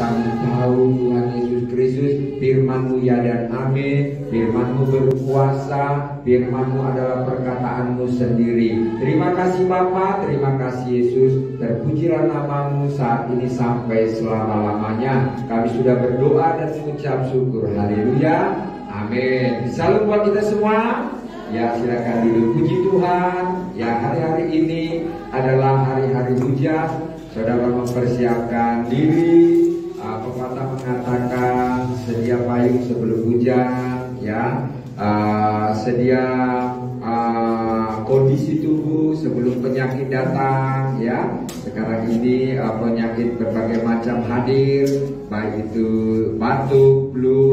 kami tahu Tuhan Yesus Kristus, firman-Mu ya dan amin. Firman-Mu berkuasa, firman-Mu adalah perkataan-Mu sendiri. Terima kasih Bapa, terima kasih Yesus. Terpujilah nama-Mu saat ini sampai selama-lamanya. Kami sudah berdoa dan mengucap syukur. Haleluya, amin. Salam buat kita semua. Ya, silakan duduk. Puji Tuhan. Ya, hari-hari ini adalah hari-hari hujan. Saudara mempersiapkan diri. Pepatah mengatakan sedia payung sebelum hujan. Ya, sedia kondisi tubuh sebelum penyakit datang. Ya, sekarang ini penyakit berbagai macam hadir, baik itu batuk, flu,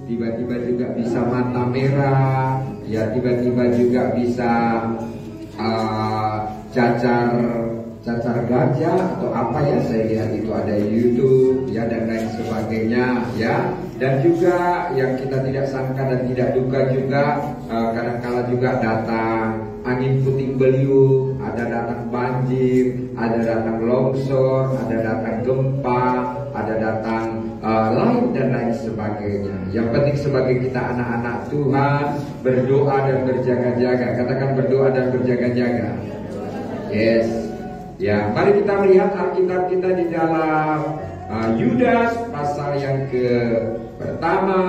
tiba-tiba juga bisa mata merah, ya tiba-tiba juga bisa cacar gajah atau apa ya, saya lihat itu ada YouTube ya dan lain sebagainya ya. Dan juga yang kita tidak sangka dan tidak duga juga kadang-kala juga datang angin puting beliung, ada datang banjir, ada datang longsor, ada datang gempa, ada datang lain dan lain sebagainya. Yang penting sebagai kita anak-anak Tuhan berdoa dan berjaga-jaga. Katakan berdoa dan berjaga-jaga. Yes. Ya, mari kita melihat Alkitab kita di dalam Yudas pasal yang pertama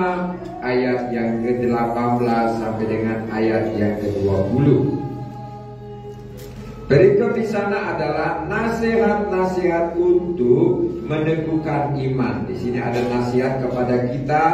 ayat yang ke-18 sampai dengan ayat yang ke-20. Berikut di sana adalah nasihat-nasihat untuk meneguhkan iman. Di sini ada nasihat kepada kita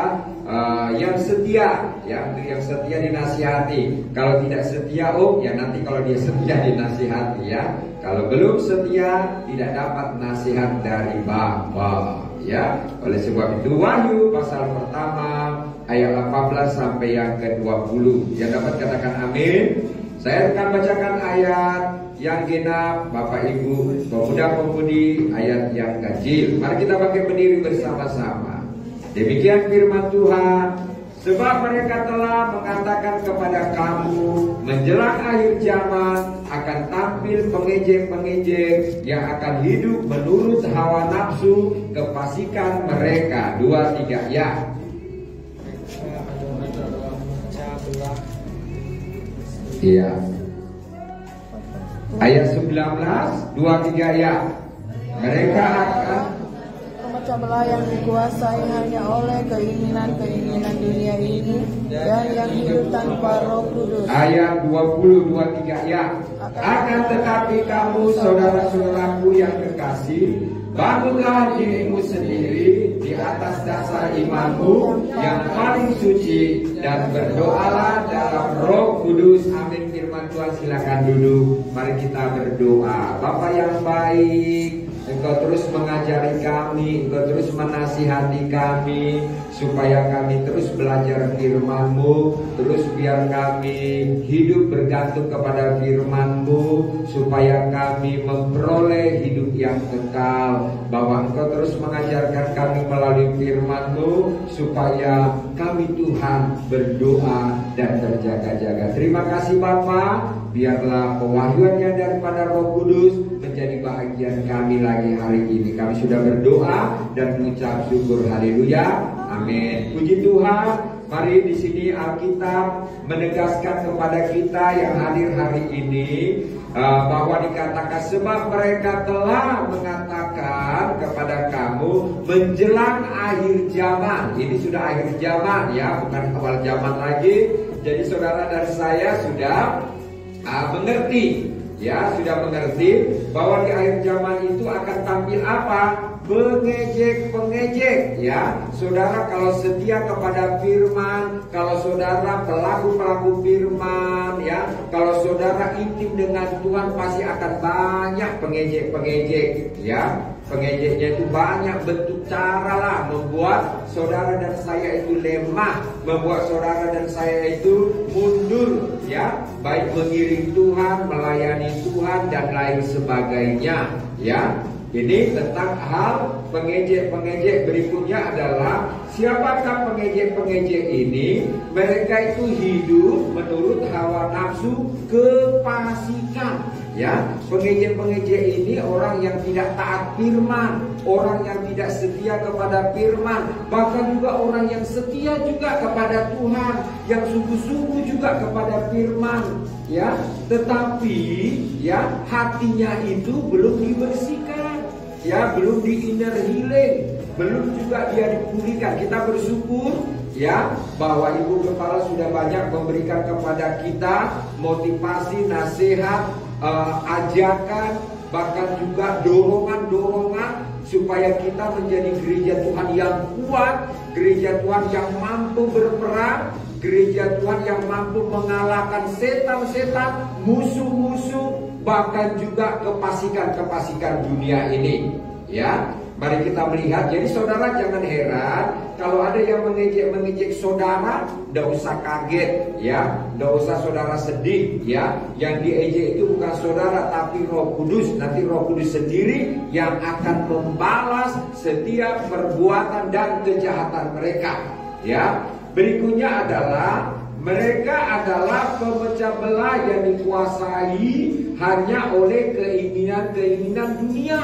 yang setia, ya, untuk yang setia dinasihati. Kalau tidak setia, ya nanti kalau dia setia dinasihati, ya. Kalau belum setia, tidak dapat nasihat dari Bapa, ya. Oleh sebab itu Wahyu pasal pertama ayat 18 sampai yang ke-20. Yang dapat katakan amin. Saya akan bacakan ayat yang genap, Bapak Ibu, pemuda-pemudi, ayat yang ganjil. Mari kita pakai berdiri bersama-sama. Demikian firman Tuhan. Sebab mereka telah mengatakan kepada kamu, menjelang akhir zaman akan tampil pengejek-pengejek yang akan hidup menurut hawa nafsu kefasikan mereka. 2, 3, ya. Iya. Ayat 19, 2, 3, ya. Mereka akan memecah belah yang dikuasai hanya oleh keinginan-keinginan dunia ini dan yang hidup tanpa Roh Kudus. Ayat 20, 2, 3, ya. Akan tetapi kamu saudara-saudaraku yang kekasih, bangunlah dirimu sendiri di atas dasar imanmu yang paling suci dan berdoalah dalam Roh Kudus. Amin. Firman Tuhan, silakan duduk. Mari kita berdoa. Bapa yang baik, Engkau terus mengajari kami, Engkau terus menasihati kami, supaya kami terus belajar firman-Mu, terus biar kami hidup bergantung kepada firman-Mu, supaya kami memperoleh hidup yang kekal. Bahwa Engkau terus mengajarkan kami melalui firman-Mu, supaya kami Tuhan berdoa dan berjaga-jaga. Terima kasih Bapa, biarlah pewahyuannya daripada Roh Kudus menjadi bahagian kami lagi hari ini. Kami sudah berdoa dan mengucap syukur. Haleluya, amin. Puji Tuhan. Mari di sini Alkitab menegaskan kepada kita yang hadir hari ini bahwa dikatakan sebab mereka telah mengatakan kepada kamu menjelang akhir zaman. Ini sudah akhir zaman, ya, bukan awal zaman lagi. Jadi saudara dan saya sudah mengerti, ya, sudah mengerti bahwa di akhir zaman itu akan tampil apa? Pengejek-pengejek, ya. Saudara kalau setia kepada firman, kalau saudara pelaku-pelaku firman, ya, kalau saudara intim dengan Tuhan, pasti akan banyak pengejek-pengejek, ya. Pengejeknya itu banyak bentuk cara lah membuat saudara dan saya itu lemah, membuat saudara dan saya itu mundur, ya, baik mengiring Tuhan, melayani Tuhan dan lain sebagainya, ya. Ini tentang hal pengejek-pengejek. Berikutnya adalah siapakah pengejek-pengejek ini? Mereka itu hidup menurut hawa nafsu kefasikan. Ya, pengejek-pengejek ini orang yang tidak taat firman, orang yang tidak setia kepada firman, bahkan juga orang yang setia juga kepada Tuhan, yang sungguh-sungguh juga kepada firman, ya, tetapi ya hatinya itu belum dibersihkan, ya, belum di inner healing, belum juga dia dipulihkan. Kita bersyukur ya bahwa Ibu Kepala sudah banyak memberikan kepada kita motivasi, nasihat, ajakan, bahkan juga dorongan-dorongan supaya kita menjadi gereja Tuhan yang kuat, gereja Tuhan yang mampu berperang, gereja Tuhan yang mampu mengalahkan setan-setan, musuh-musuh, bahkan juga kepasikan-kepasikan dunia ini. Ya, mari kita melihat. Jadi saudara jangan heran kalau ada yang mengejek saudara, tidak usah kaget, ya, tidak usah saudara sedih, ya. Yang diejek itu bukan saudara tapi Roh Kudus. Nanti Roh Kudus sendiri yang akan membalas setiap perbuatan dan kejahatan mereka, ya. Berikutnya adalah mereka adalah pemecah belah yang dikuasai hanya oleh keinginan-keinginan dunia.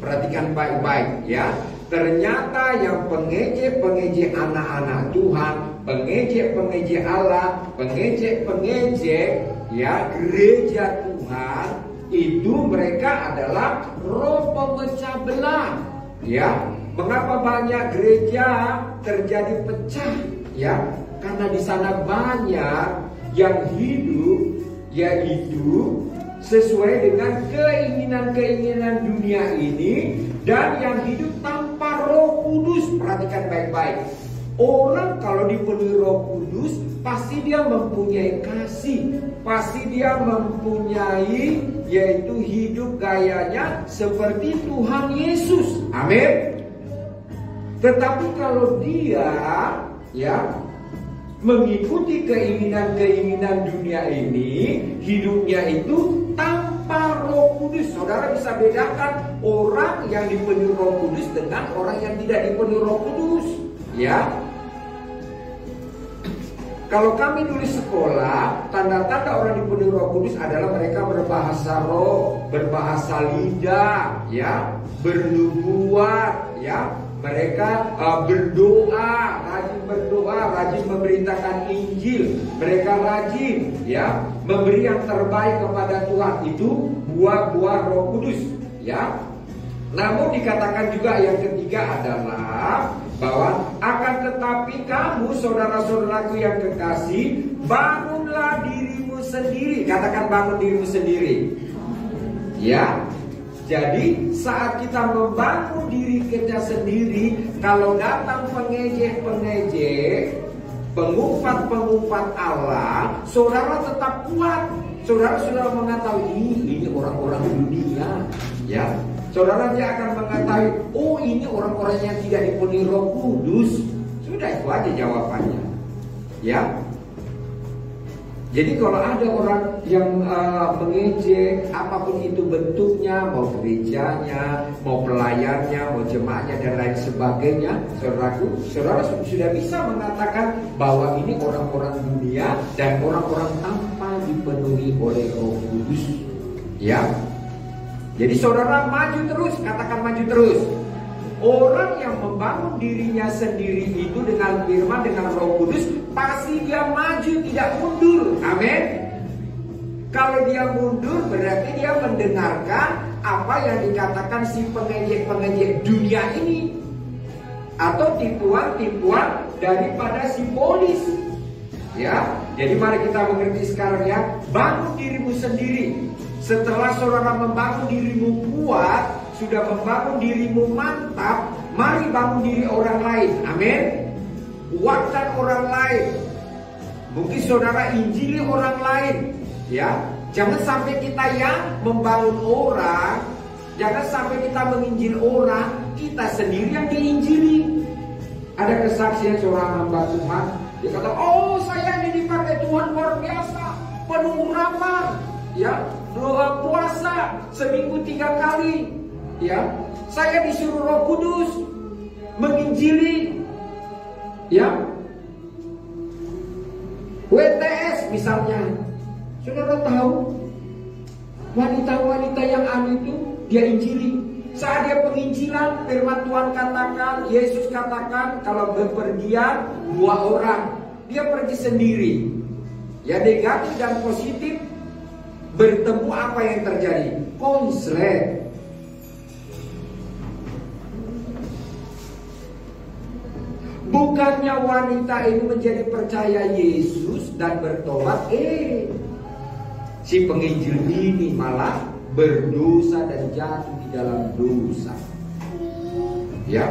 Perhatikan baik-baik ya. Ternyata yang pengejek-pengejek anak-anak Tuhan, pengejek-pengejek Allah, pengejek-pengejek ya gereja Tuhan, itu mereka adalah roh pemecah belah. Ya, mengapa banyak gereja terjadi pecah? Ya, karena di sana banyak yang hidup yaitu sesuai dengan keinginan-keinginan dunia ini, dan yang hidup tanpa Roh Kudus. Perhatikan baik-baik. Orang kalau dipenuhi Roh Kudus pasti dia mempunyai kasih, pasti dia mempunyai yaitu hidup gayanya seperti Tuhan Yesus. Amin. Tetapi kalau dia ya mengikuti keinginan-keinginan dunia ini, hidupnya itu tanpa Roh Kudus. Saudara bisa bedakan orang yang dipenuhi Roh Kudus dengan orang yang tidak dipenuhi Roh Kudus, ya. Kalau kami dulu sekolah, tanda-tanda orang dipenuhi Roh Kudus adalah mereka berbahasa roh, berbahasa lidah, ya, bernubuat, ya. Mereka berdoa, rajin memberitakan Injil. Mereka rajin ya memberi yang terbaik kepada Tuhan. Itu buah-buah Roh Kudus, ya. Namun dikatakan juga yang ketiga adalah bahwa akan tetapi kamu saudara-saudaraku yang kekasih, bangunlah dirimu sendiri. Katakan bangun dirimu sendiri. Ya. Jadi saat kita membangun diri kita sendiri, kalau datang pengejek-pengejek, pengumpat-pengumpat Allah, saudara tetap kuat. Saudara sudah mengetahui ini orang-orang dunia, ya. Saudara dia akan mengetahui, oh ini orang-orang yang tidak dipenuhi Roh Kudus. Sudah, itu aja jawabannya, ya. Jadi kalau ada orang yang mengejek apapun itu bentuknya, mau gerejanya, mau pelayannya, mau jemaahnya dan lain sebagainya, saudara sudah bisa mengatakan bahwa ini orang-orang dunia dan orang-orang tanpa dipenuhi oleh Roh Kudus, ya. Jadi saudara maju terus, katakan maju terus. Orang yang membangun dirinya sendiri itu dengan firman, dengan Roh Kudus, pasti dia maju, tidak mundur. Amin. Kalau dia mundur berarti dia mendengarkan apa yang dikatakan si pengejek-pengejek dunia ini, atau tipuan-tipuan daripada si polis. Ya, jadi mari kita mengerti sekarang ya. Bangun dirimu sendiri. Setelah saudara membangun dirimu kuat, sudah membangun dirimu mantap, mari bangun diri orang lain. Amin. Kuatkan orang lain. Mungkin saudara injili orang lain, ya. Jangan sampai kita yang membangun orang, jangan sampai kita menginjil orang, kita sendiri yang diinjili. Ada kesaksian seorang hamba Tuhan, dia kata, oh saya ini dipakai Tuhan luar biasa, penuh ramal, ya, doa puasa seminggu 3 kali. Ya, saya disuruh Roh Kudus menginjili, ya, WTS misalnya. Saudara tahu wanita-wanita yang anu itu dia injili. Saat dia penginjilan, firman Tuhan katakan, Yesus katakan kalau bepergian 2 orang, dia pergi sendiri. Ya, negatif dan positif bertemu, apa yang terjadi? Konslet. Bukannya wanita ini menjadi percaya Yesus dan bertobat, si penginjil ini malah berdosa dan jatuh di dalam dosa. Ya.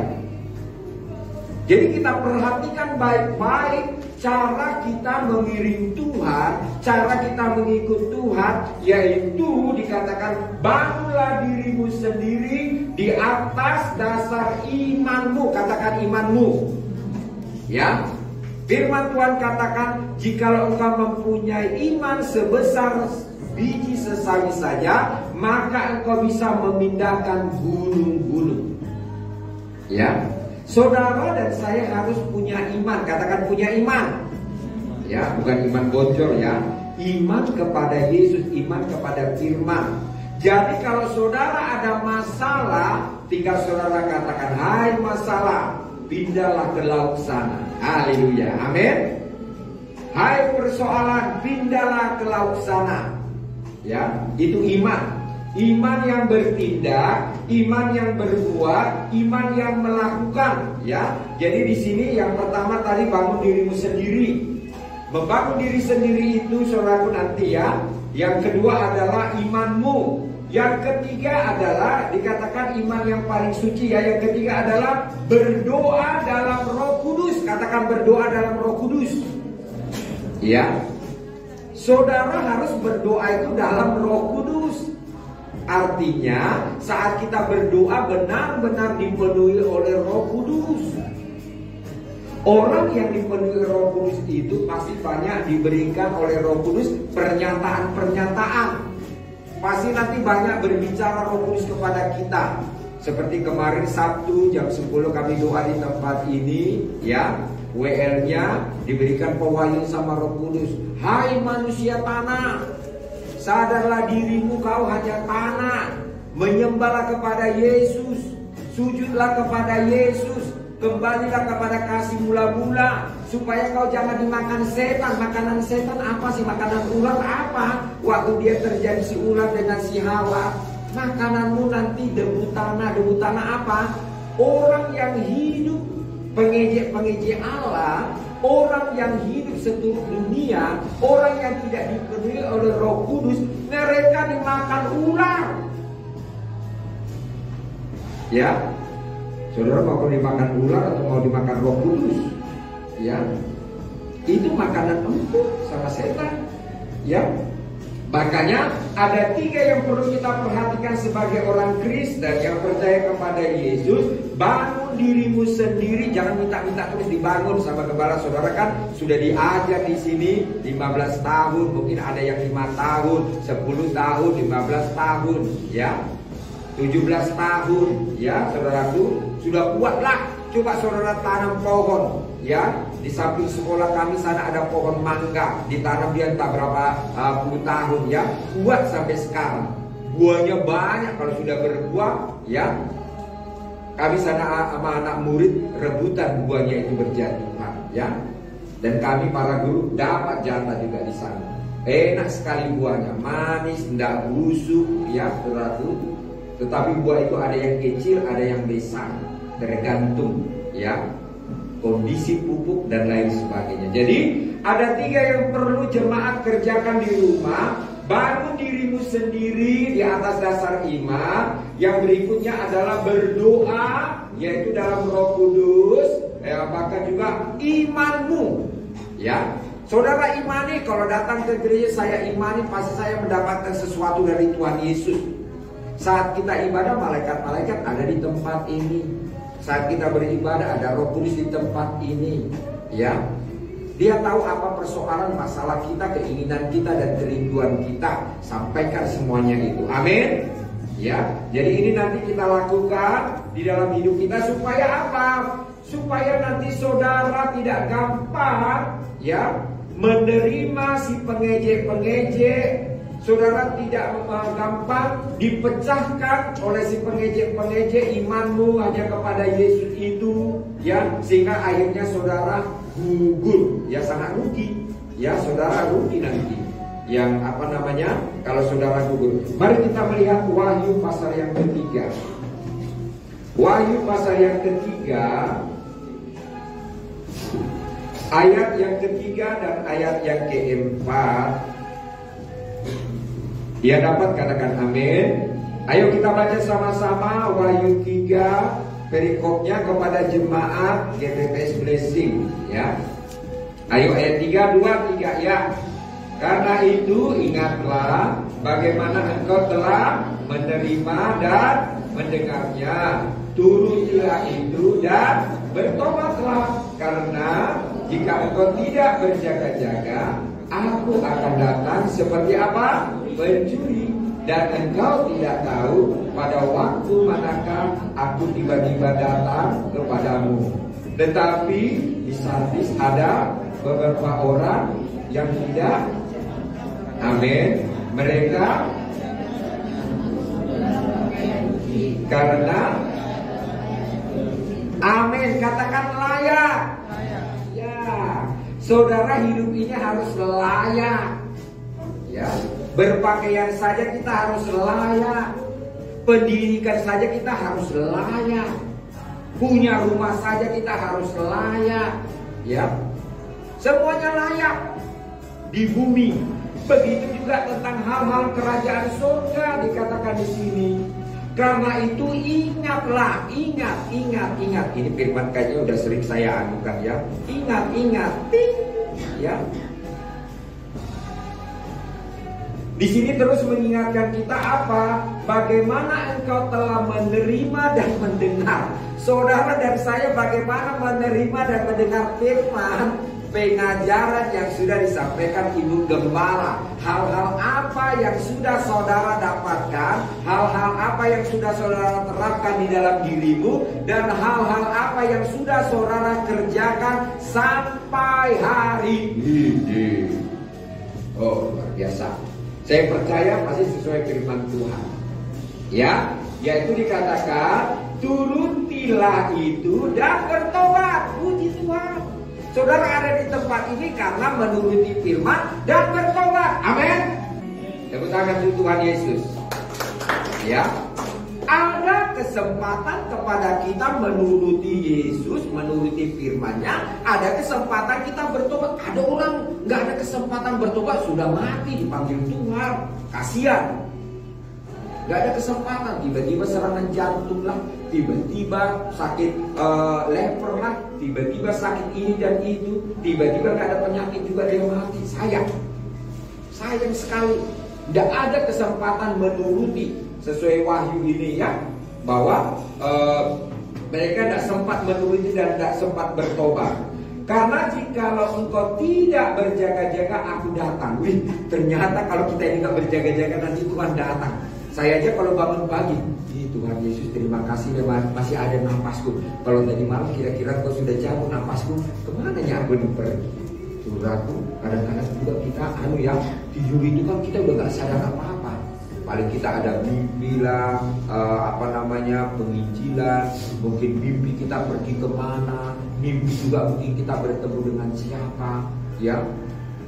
Jadi kita perhatikan baik-baik cara kita mengiring Tuhan, cara kita mengikut Tuhan, yaitu dikatakan bangunlah dirimu sendiri di atas dasar imanmu. Katakan imanmu. Ya, firman Tuhan katakan, jikalau engkau mempunyai iman sebesar biji sesawi saja, maka engkau bisa memindahkan gunung-gunung. Ya, saudara dan saya harus punya iman. Katakan punya iman. Ya, bukan iman bocor ya. Iman kepada Yesus, iman kepada firman. Jadi kalau saudara ada masalah, tinggal saudara katakan, hai masalah, pindahlah ke laut sana. Haleluya, amin. Hai persoalan, pindahlah ke laut sana. Ya, itu iman. Iman yang bertindak, iman yang berbuat, iman yang melakukan. Ya, jadi di sini yang pertama tadi bangun dirimu sendiri. Membangun diri sendiri itu saudaraku nanti ya. Yang kedua adalah imanmu. Yang ketiga adalah dikatakan iman yang paling suci ya. Yang ketiga adalah berdoa dalam Roh Kudus. Katakan berdoa dalam Roh Kudus. Ya. Saudara harus berdoa itu dalam Roh Kudus. Artinya saat kita berdoa benar-benar dipenuhi oleh Roh Kudus. Orang yang dipenuhi Roh Kudus itu pasti banyak diberikan oleh Roh Kudus pernyataan-pernyataan. Pasti nanti banyak berbicara Roh Kudus kepada kita. Seperti kemarin Sabtu jam 10 kami doa di tempat ini ya. WL-nya diberikan pewahyuan sama Roh Kudus. Hai manusia tanah, sadarlah dirimu kau hanya tanah. Menyembahlah kepada Yesus, sujudlah kepada Yesus, kembalilah kepada kasih mula-mula, supaya kau jangan dimakan setan. Makanan setan apa sih? Makanan ular apa? Waktu dia terjadi si ular dengan si Hawa, makananmu nanti debu tanah. Debu tanah apa? Orang yang hidup pengejek-pengejek Allah, orang yang hidup seluruh dunia, orang yang tidak dipenuhi oleh Roh Kudus, mereka dimakan ular. Ya, saudara mau dimakan ular atau mau dimakan Roh Kudus? Ya, itu makanan empuk sama setan. Ya, makanya ada 3 yang perlu kita perhatikan sebagai orang Kristen yang percaya kepada Yesus. Bangun dirimu sendiri, jangan minta-minta terus dibangun sama gembala. Saudara kan sudah diajar di sini 15 tahun, mungkin ada yang 5 tahun, 10 tahun, 15 tahun, ya. 17 tahun, ya saudaraku, sudah kuatlah. Coba saudara tanam pohon, ya. Di samping sekolah kami sana ada pohon mangga, ditanam dia entah berapa puluh tahun, ya. Kuat sampai sekarang. Buahnya banyak kalau sudah berbuah, ya. Kami sana sama anak murid rebutan buahnya itu berjatuhan, ya. Dan kami para guru dapat jatah juga di sana. Enak sekali buahnya, manis, tidak busuk, ya saudaraku. Tetapi buah itu ada yang kecil, ada yang besar, tergantung ya kondisi pupuk dan lain sebagainya. Jadi ada 3 yang perlu jemaat kerjakan di rumah. Bangun dirimu sendiri di atas dasar iman. Yang berikutnya adalah berdoa, yaitu dalam Roh Kudus. Bahkan juga imanmu, ya. Saudara imani, kalau datang ke gereja saya imani, pasti saya mendapatkan sesuatu dari Tuhan Yesus. Saat kita ibadah, malaikat-malaikat ada di tempat ini. Saat kita beribadah, ada Roh Kudus di tempat ini, ya. Dia tahu apa persoalan, masalah kita, keinginan kita, dan kerinduan kita. Sampaikan semuanya itu, amin. Ya, jadi ini nanti kita lakukan di dalam hidup kita supaya apa? Supaya nanti saudara tidak gampang, ya, menerima si pengejek-pengejek. saudara tidak gampang dipecahkan oleh si pengejek-pengejek imanmu hanya kepada Yesus itu, ya, sehingga akhirnya saudara gugur, ya, sangat rugi, ya, saudara rugi nanti. Yang kalau saudara gugur. Mari kita melihat Wahyu pasal yang ketiga. Wahyu pasal yang ketiga, ayat yang ketiga dan ayat yang keempat. Dia dapat katakan amin. Ayo kita baca sama-sama Wahyu 3, perikopnya kepada jemaat GPPS Blessing, ya. Ayo ayat 3, 2, 3, ya. Karena itu ingatlah bagaimana engkau telah menerima dan mendengarnya. Turutilah itu dan bertobatlah. Karena jika engkau tidak berjaga-jaga, aku akan datang seperti apa? Pencuri. Dan engkau tidak tahu pada waktu manakah aku tiba-tiba datang kepadamu. Tetapi di Sardis ada beberapa orang yang tidak. Amin. Mereka karena amin, katakan layak. Ya, saudara, hidup ini harus layak. Ya, berpakaian saja kita harus layak. Pendidikan saja kita harus layak. Punya rumah saja kita harus layak. Ya, semuanya layak di bumi. Begitu juga tentang hal-hal kerajaan surga dikatakan di sini. Karena itu ingatlah, ingat. Ini firman kayaknya udah sering saya anukan, ya. Ingat, ting, ya. Di sini terus mengingatkan kita apa? Bagaimana engkau telah menerima dan mendengar. Saudara dan saya bagaimana menerima dan mendengar firman pengajaran yang sudah disampaikan Ibu Gembala. Hal-hal apa yang sudah saudara dapatkan, hal-hal apa yang sudah saudara terapkan di dalam dirimu, dan hal-hal apa yang sudah saudara kerjakan sampai hari ini. Oh, luar biasa. Saya percaya pasti sesuai firman Tuhan, ya, yaitu dikatakan turutilah itu dan bertobat. Puji Tuhan. Saudara ada di tempat ini karena menuruti firman dan bertobat. Amin. Tepuk tangan untuk Tuhan Yesus. Ya, ada kesempatan kepada kita menuruti Yesus, menuruti firman-Nya. Ada kesempatan kita bertobat. Ada orang nggak ada kesempatan bertobat, sudah mati dipanggil Tuhan. Kasihan. Gak ada kesempatan, tiba-tiba serangan jantung lah, tiba-tiba sakit leper lah, tiba-tiba sakit ini dan itu, tiba-tiba gak ada penyakit juga dia mati. Sayang sekali. Gak ada kesempatan menuruti sesuai Wahyu ini, ya, bahwa mereka gak sempat menuruti dan gak sempat bertobat. Karena jikalau engkau tidak berjaga-jaga, aku datang. Wih, ternyata kalau kita tidak berjaga-jaga nanti Tuhan datang. Saya aja kalau bangun pagi, Tuhan Yesus terima kasih masih ada napasku. Kalau tadi malam kira-kira kau sudah cabut napasku, kemana ya aku pergi? Saudaraku, kadang-kadang juga kita tidur itu kan kita udah gak sadar apa-apa. Paling kita ada mimpi lah, penginjilan, mungkin mimpi kita pergi kemana, mimpi juga mungkin kita bertemu dengan siapa, ya.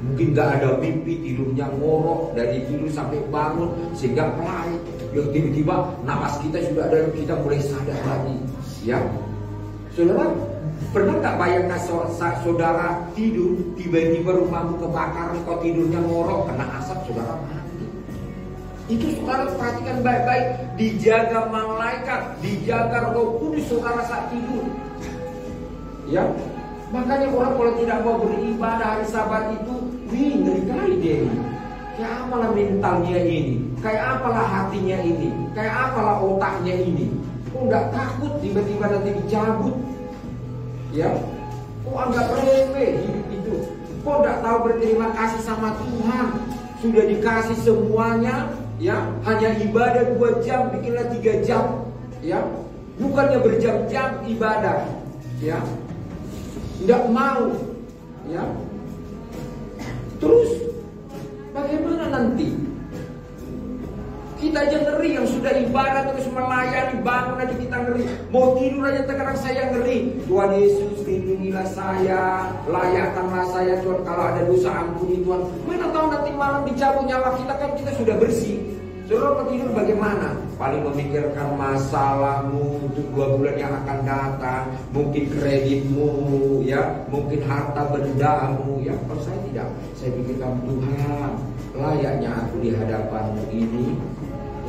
Mungkin gak ada mimpi, tidurnya ngorok dari tidur sampai bangun sehingga pelai. Ya, tiba-tiba napas kita sudah ada, kita mulai sadar lagi. Ya, saudara, pernah gak bayangkan saudara tidur tiba-tiba rumahmu kebakar, kau tidurnya ngorok kena asap, saudara mati. Itu saudara perhatikan baik-baik, dijaga malaikat, dijaga Roh Kudus saudara saat tidur. Ya. Makanya orang kalau tidak mau beribadah hari Sabat itu, ngeri kali dia ini. Kayak apalah mentalnya ini, kayak apalah hatinya ini, kayak apalah otaknya ini. Kok nggak takut tiba-tiba nanti dicabut? Ya, kok anggap remeh hidup itu? Kok nggak tahu berterima kasih sama Tuhan? Sudah dikasih semuanya, ya, hanya ibadah 2 jam, bikinlah 3 jam, ya, bukannya berjam-jam ibadah, ya. Tidak mau, ya. Terus bagaimana nanti? kita aja ngeri, yang sudah ibadah terus melayani, bangun aja kita ngeri, mau tidur aja terkadang saya ngeri. Tuhan Yesus, lindungilah saya, layakkanlah saya Tuhan, kalau ada dosa ampuni Tuhan. Mana tahu nanti malam dicabut nyawa kita, kan kita sudah bersih. Saudara tidur bagaimana? Paling memikirkan masalahmu untuk 2 bulan yang akan datang, mungkin kreditmu, ya, mungkin harta bendamu, ya. Kalau saya tidak, saya pikirkan Tuhan, layaknya aku di hadapanmu ini,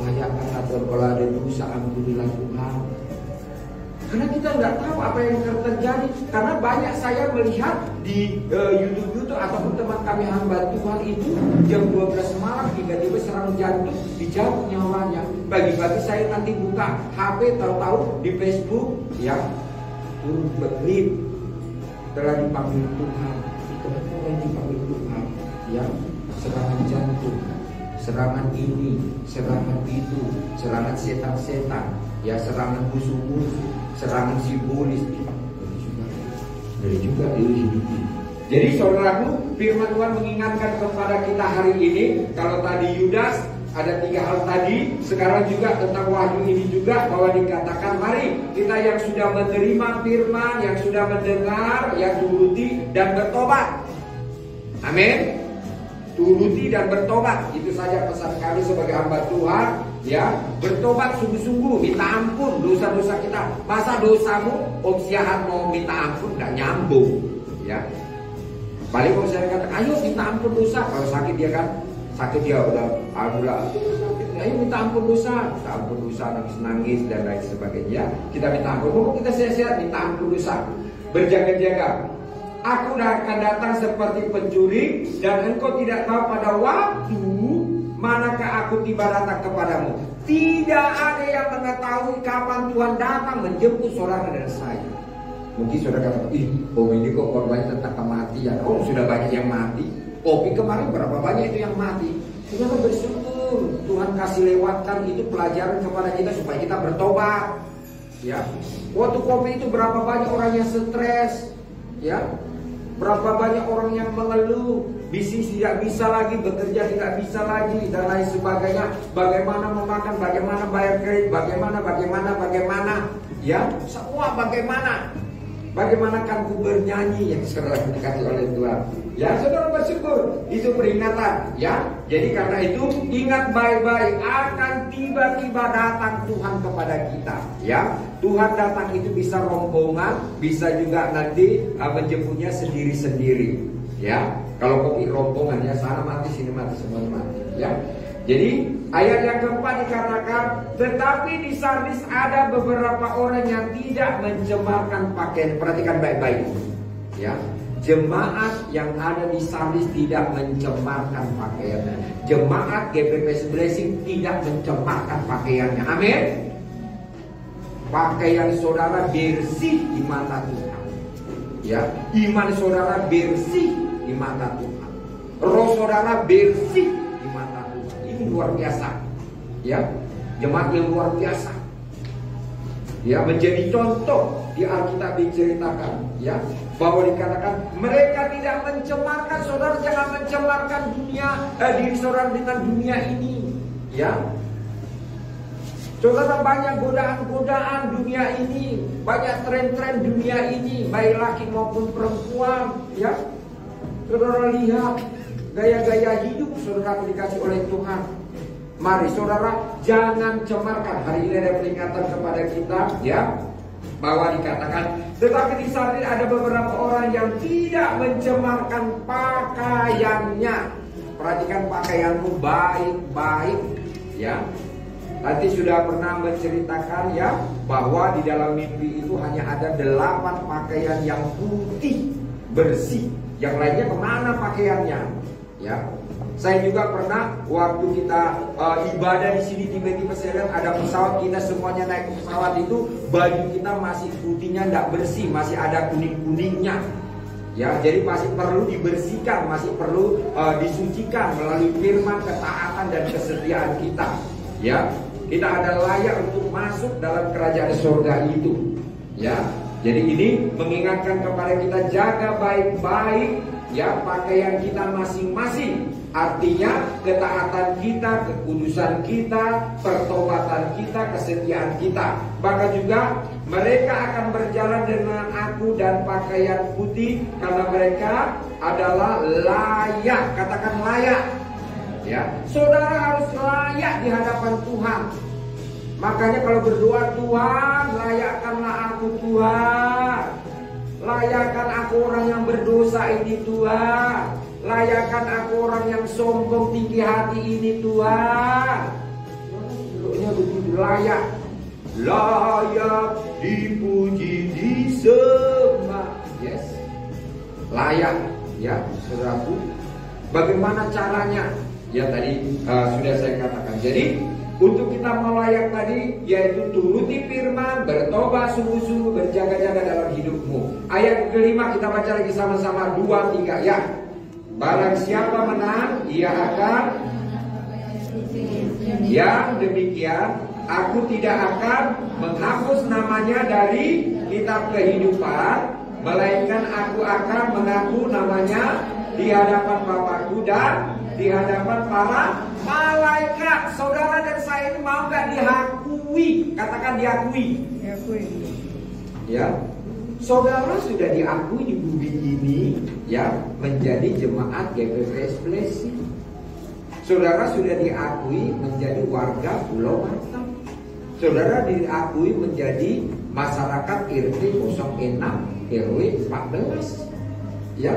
layakkanlah Tuhan, kalau ada dosa ampunilah Tuhan. Karena kita nggak tahu apa yang akan terjadi. Karena banyak saya melihat di YouTube ataupun teman kami hamba Tuhan itu jam 12 malam tiba-tiba serangan jantung, dicabut nyawanya. Pagi-pagi saya nanti buka HP, tahu-tahu di Facebook, ya, turun beklip telah dipanggil Tuhan, telah dipanggil Tuhan, ya, serangan jantung, serangan ini, serangan itu, serangan setan-setan, ya, serangan musuh-musuh, serangan simbolis. Dari juga dihidupi. Jadi saudaraku, firman Tuhan mengingatkan kepada kita hari ini. Kalau tadi Yudas ada 3 hal tadi, sekarang juga tentang Wahyu ini juga, bahwa dikatakan mari kita yang sudah menerima firman, yang sudah mendengar, yang turuti dan bertobat. Amin. Turuti dan bertobat, itu saja pesan kami sebagai hamba Tuhan, ya. Bertobat sungguh-sungguh, minta ampun dosa-dosa kita. Masa dosamu om siahat mau minta ampun, gak nyambung, ya. Paling kalau saya kata, ayo minta ampun dosa. Kalau sakit dia kan, sakit dia udah ayo minta ampun dosa, nangis dan lain sebagainya. Kita minta ampun, kalau kita sehat-sehat minta ampun dosa. Berjaga-jaga. Aku akan datang seperti pencuri, dan engkau tidak tahu pada waktu manakah aku tiba datang kepadamu. Tidak ada yang mengetahui kapan Tuhan datang menjemput saudara dan saya. Mungkin saudara kata, om ini kok korbannya tentang kematian. Oh, sudah banyak yang mati. Opi kemarin berapa banyak itu yang mati. Saudara bersyukur, Tuhan kasih lewatkan itu pelajaran kepada kita supaya kita bertobat. Ya, waktu kopi itu berapa banyak orang yang stres, ya. Berapa banyak orang yang mengeluh, bisnis tidak bisa lagi, bekerja tidak bisa lagi, dan lain sebagainya. Bagaimana memakan, bagaimana bayar kredit, bagaimana, ya, semua bagaimana. Bagaimana kan ku bernyanyi yang sekarang dikasih oleh Tuhan. Ya, saudara bersyukur, itu peringatan, ya. Jadi karena itu ingat baik-baik, akan tiba-tiba datang Tuhan kepada kita, ya. Tuhan datang itu bisa rombongan, bisa juga nanti menjemputnya sendiri-sendiri, ya. Kalau kopi rombongan, ya, sana mati, sini mati, semuanya mati, ya. Jadi ayat yang keempat dikatakan, tetapi di Sardis ada beberapa orang yang tidak mencemarkan pakaian. Perhatikan baik-baik, ya. Jemaat yang ada di Sardis tidak mencemarkan pakaiannya. Jemaat GPPS Blessing tidak mencemarkan pakaiannya. Amin. Pakaian saudara bersih di mata Tuhan, ya. Iman saudara bersih di mata Tuhan. Roh saudara bersih di mata Tuhan. Ini luar biasa, ya. Jemaat yang luar biasa, ya, menjadi contoh. Di Alkitab diceritakan, ya, bahwa dikatakan mereka tidak mencemarkan. Saudara jangan mencemarkan diri saudara dengan dunia ini, ya. Saudara, banyak godaan-godaan dunia ini, banyak tren-tren dunia ini, baik laki maupun perempuan, ya. Saudara lihat gaya-gaya hidup saudara dikasih oleh Tuhan. Mari saudara jangan cemarkan. Hari ini ada peringatan kepada kita, ya, bahwa dikatakan, tetapi di saat ini ada beberapa orang yang tidak mencemarkan pakaiannya. Perhatikan pakaianmu baik-baik, ya. Nanti sudah pernah menceritakan, ya, bahwa di dalam mimpi itu hanya ada 8 pakaian yang putih bersih. Yang lainnya kemana pakaiannya, ya. Saya juga pernah waktu kita ibadah di sini, tiba-tiba saya lihat ada pesawat, kita semuanya naik ke pesawat itu, baju kita masih putihnya tidak bersih, masih ada kuning-kuningnya, ya. Jadi masih perlu dibersihkan, masih perlu disucikan melalui firman, ketaatan dan kesetiaan kita, ya. Kita ada layak untuk masuk dalam kerajaan surga itu, ya. Jadi ini mengingatkan kepada kita, jaga baik-baik ya pakaian kita masing-masing. Artinya ketaatan kita, kekudusan kita, pertobatan kita, kesetiaan kita. Bahkan juga mereka akan berjalan dengan aku dan pakaian putih karena mereka adalah layak. Katakan layak. Ya, saudara harus layak di hadapan Tuhan. Makanya kalau berdoa, Tuhan layakkanlah aku Tuhan. Layakkan aku orang yang berdosa ini Tuhan. Layakkan aku orang yang sombong tinggi hati ini Tuhan. Doanya begitu, layak. Layak dipuji disembah. Yes. Layak, ya saudaraku. Bagaimana caranya? Ya tadi sudah saya katakan. Jadi untuk kita melayak tadi, yaitu turuti firman, bertobat sungguh-sungguh, berjaga-jaga dalam hidupmu. Ayat kelima kita baca lagi sama-sama 2, 3 ya. Barang siapa menang, ia akan. Yang demikian, aku tidak akan menghapus namanya dari kitab kehidupan, melainkan aku akan mengaku namanya di hadapan Bapakku dan di hadapan para malaikat. Saudara dan saya ini mau gak diakui? Katakan diakui. Diakui. Ya, saudara sudah diakui di bumi ini, ya, menjadi jemaat GPPS Blessing. Saudara sudah diakui menjadi warga Pulau Batam. Saudara diakui menjadi masyarakat RT 06 RW 14. Ya.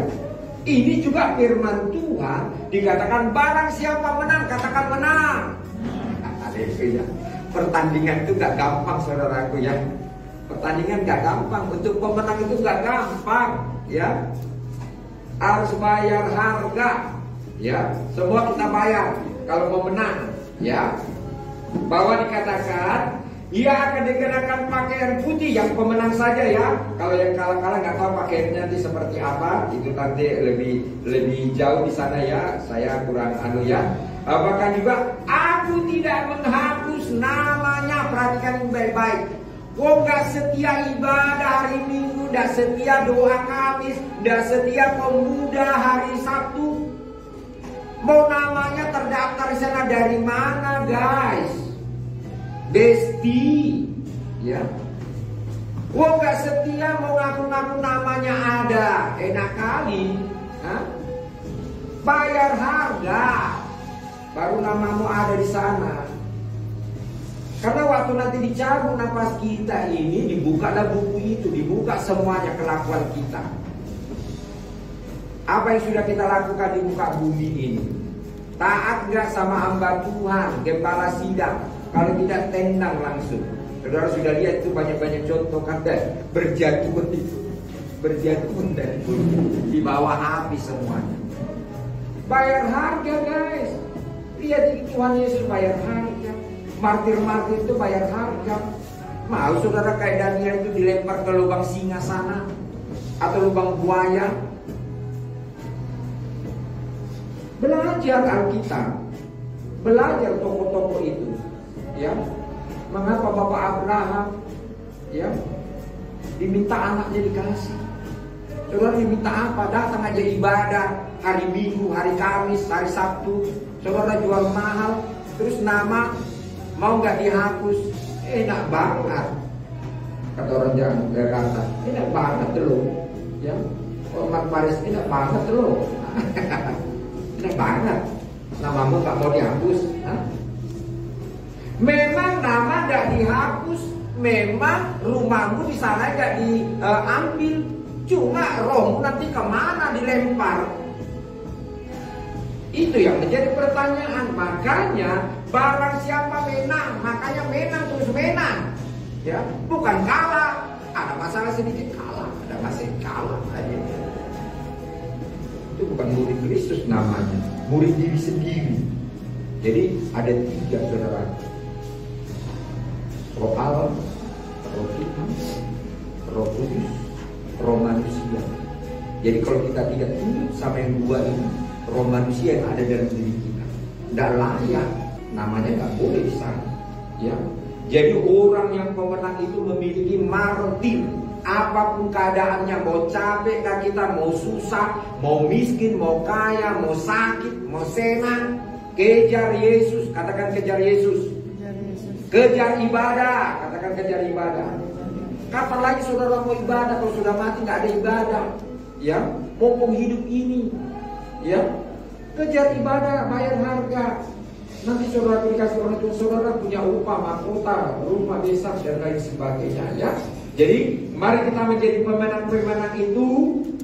Ini juga firman Tuhan dikatakan barang siapa menang, katakan menang. Haleluya. Pertandingan itu gak gampang saudaraku ya. Pertandingan gak gampang. Untuk pemenang itu gak gampang ya. Harus bayar harga ya. Semua kita bayar kalau mau menang ya. Bahwa dikatakan ia akan dikenakan pakaian putih, yang pemenang saja ya. Kalau yang kalah-kalah nggak tahu pakaiannya nanti seperti apa, itu nanti lebih jauh di sana ya. Saya kurang ya. Bahkan juga aku tidak menghapus namanya. Perhatikan baik-baik. Kau nggak setia ibadah hari Minggu, nggak setia doa Kamis, nggak setia pemuda hari Sabtu. Mau namanya terdaftar di sana dari mana guys? Besti, ya. Wah nggak setia mau ngaku-ngaku namanya ada, enak kali, ha? Bayar harga, baru namamu ada di sana. Karena waktu nanti dicabut napas kita ini, dibukalah buku itu, dibuka semuanya kelakuan kita. Apa yang sudah kita lakukan di muka bumi ini? Taat nggak sama hamba Tuhan, gembala sidang? Kalau tidak tendang langsung. Saudara sudah lihat itu banyak-banyak contoh kata berjatuhan itu, berjatuhan dan di bawah api semuanya. Bayar harga guys. Lihat Tuhan Yesus bayar harga. Martir-martir itu bayar harga. Mau saudara kayak Daniel itu dilempar ke lubang singa sana atau lubang buaya? Belajar Alkitab, belajar tokoh-tokoh itu. Ya, mengapa Bapak Abraham ya diminta anaknya dikasih? Saudara diminta apa? Datang aja ibadah hari Minggu, hari Kamis, hari Sabtu. Saudara jual mahal, terus nama mau nggak dihapus? Enak banget. Kata orang Jakarta, enak banget loh. Ya, orang Paris enak banget loh. Enak banget. Namamu nggak mau dihapus? Hah? Memang nama tidak dihapus, memang rumahmu di sana tidak diambil, cuma rohmu nanti kemana dilempar? Itu yang menjadi pertanyaan. Makanya barang siapa menang, makanya menang terus menang, ya, bukan kalah. Ada masalah sedikit kalah, ada masalah kalah aja. Itu bukan murid Kristus namanya, murid diri sendiri. Jadi ada 3 saudara. Roh Allah, Roh Tuhan, Roh Kudus, Roh manusia. Jadi kalau kita tidak tunduk sama yang 2 ini, roh manusia yang ada dalam diri kita, tidak layak, namanya nggak boleh di sana. Ya, jadi orang yang pemenang itu memiliki martir. apapun keadaannya, mau capek kah kita, mau susah, mau miskin, mau kaya, mau sakit, mau senang, kejar Yesus. Katakan kejar Yesus. Kejar ibadah. Katakan kejar ibadah. Kapan lagi saudara mau ibadah kalau sudah mati nggak ada ibadah? Ya, mumpung hidup ini, ya, kejar ibadah, bayar harga. Nanti saudara dikasih orang tua saudara punya upah, mahkota, rumah, desa dan lain sebagainya. Ya, jadi mari kita menjadi pemenang-pemenang itu,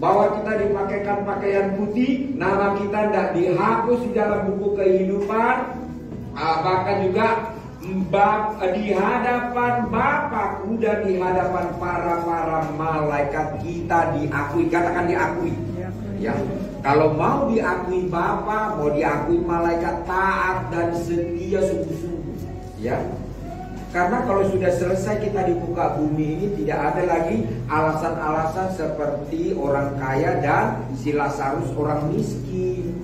bahwa kita dipakaikan pakaian putih, nama kita tidak dihapus di dalam buku kehidupan, bahkan juga di hadapan Bapakku dan di hadapan para malaikat kita diakui. Katakan diakui. Ya, kalau mau diakui Bapa, mau diakui malaikat, taat dan setia sungguh-sungguh. Ya, karena kalau sudah selesai kita di muka bumi ini, tidak ada lagi alasan-alasan seperti orang kaya dan si Lazarus orang miskin.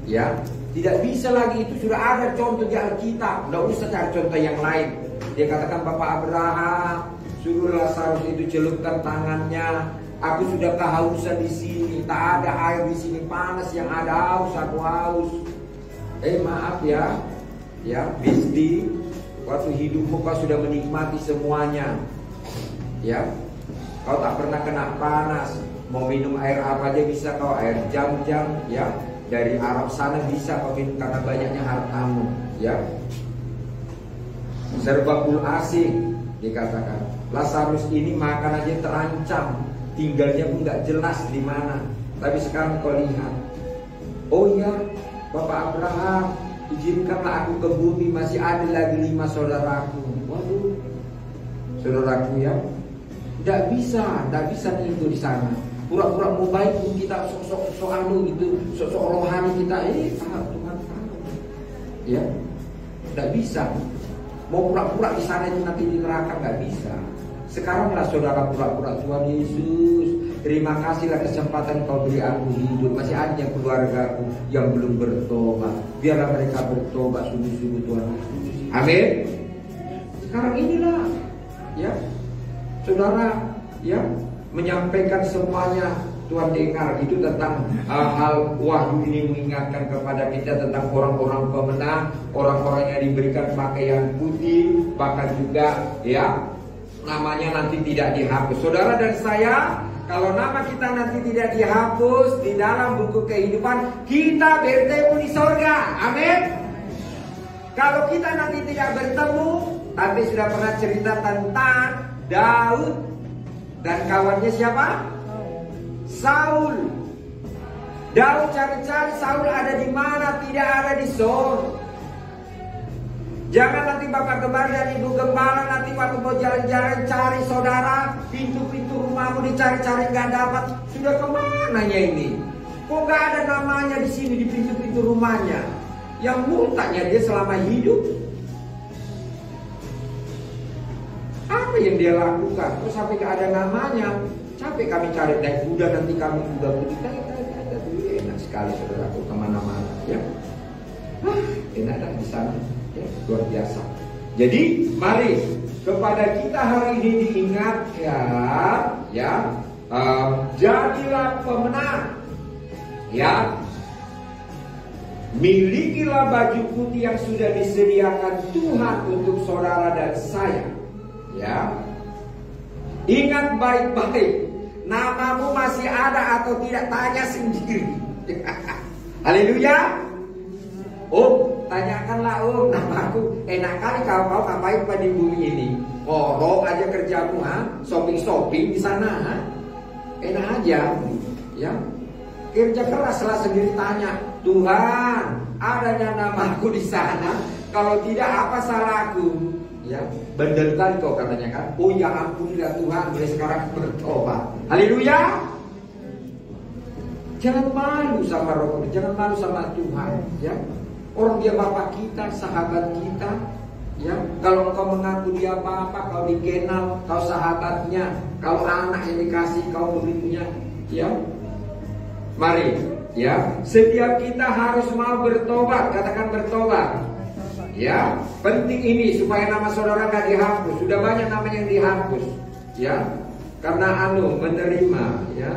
Ya, tidak bisa lagi, itu sudah ada contoh di Alkitab. Tidak usah cari contoh yang lain. Dia katakan Bapak Abraham, suruh Lazarus itu celupkan tangannya. Aku sudah kehausan di sini, tak ada air di sini, panas yang ada haus, aku haus. Maaf ya, Bisdi, waktu hidupmu kau sudah menikmati semuanya. Ya, kau tak pernah kena panas. Mau minum air apa aja bisa kau, air jam-jam, ya. Dari Arab sana bisa kau minum karena banyaknya hartamu, ya. Serbagul asing, dikatakan. Lazarus ini makan aja terancam, tinggalnya pun nggak jelas di mana. Tapi sekarang kau lihat, oh ya, Bapak Abraham, izinkanlah aku ke bumi, masih ada lagi 5 saudaraku. Waduh, saudaraku ya, tidak bisa itu di sana. Pura-pura mau baik pun kita sok-sok anu gitu, sok-sok rohani kita, Tuhan tahu. Ya, tidak bisa. Mau pura-pura di sana itu nanti di neraka, nggak bisa. Sekaranglah saudara pura-pura, Tuhan Yesus, terima kasihlah kesempatan kau beri aku hidup. Masih ada keluargaku yang belum bertobat. Biarlah mereka bertobat sungguh-sungguh, Tuhan Yesus. Amin. Sekarang inilah, ya, saudara, ya, menyampaikan semuanya. Tuhan dengar itu tentang hal wahyu ini, mengingatkan kepada kita tentang orang-orang pemenang, orang-orang yang diberikan pakaian putih, bahkan juga ya namanya nanti tidak dihapus. Saudara dan saya, kalau nama kita nanti tidak dihapus di dalam buku kehidupan, kita bertemu di sorga. Amin. Kalau kita nanti tidak bertemu, tapi sudah pernah cerita tentang Daud dan kawannya siapa? Saul. Daud cari-cari Saul ada di mana, tidak ada di Sor. Jangan nanti Bapak Gembala dan Ibu Gembala nanti waktu mau jalan-jalan cari saudara, pintu-pintu rumahmu dicari-cari nggak dapat. Sudah kemananya ini? Kok nggak ada namanya di sini di pintu-pintu rumahnya? Yang murtadnya dia selama hidup. Apa yang dia lakukan? Kok sampai nggak ada namanya? Capek kami cari naik kuda, nanti kami kuda putih. Enak sekali saudaraku, kemana-mana ya. Enak dah di sana. Ya, luar biasa. Jadi mari kepada kita hari ini diingatkan, ya, jadilah pemenang, ya, milikilah baju putih yang sudah disediakan Tuhan untuk saudara dan saya, ya. Ingat baik-baik, namamu masih ada atau tidak, tanya sendiri. Haleluya. Tanyakanlah, namaku. Enak kali kau ngapain pada bumi ini? Korok aja kerjamu, shopping di sana, enak aja, ya. Kerja keraslah sendiri, tanya, Tuhan, adanya namaku di sana? Kalau tidak, apa salahku? Ya, bandel kali kau katanya kan. Oh ya ampunilah Tuhan, mulai sekarang bertobat. Haleluya. Jangan malu sama Roh Kudus, jangan malu sama Tuhan, ya. Orang dia bapak kita, sahabat kita, ya. Kalau engkau mengaku dia bapak, kau dikenal, kau sahabatnya. Kalau anak yang dikasih, kau muridnya, ya. Mari, ya. Setiap kita harus mau bertobat, katakan bertobat. Ya, penting ini supaya nama saudara gak dihapus. Sudah banyak nama yang dihapus, ya. karena menerima, ya.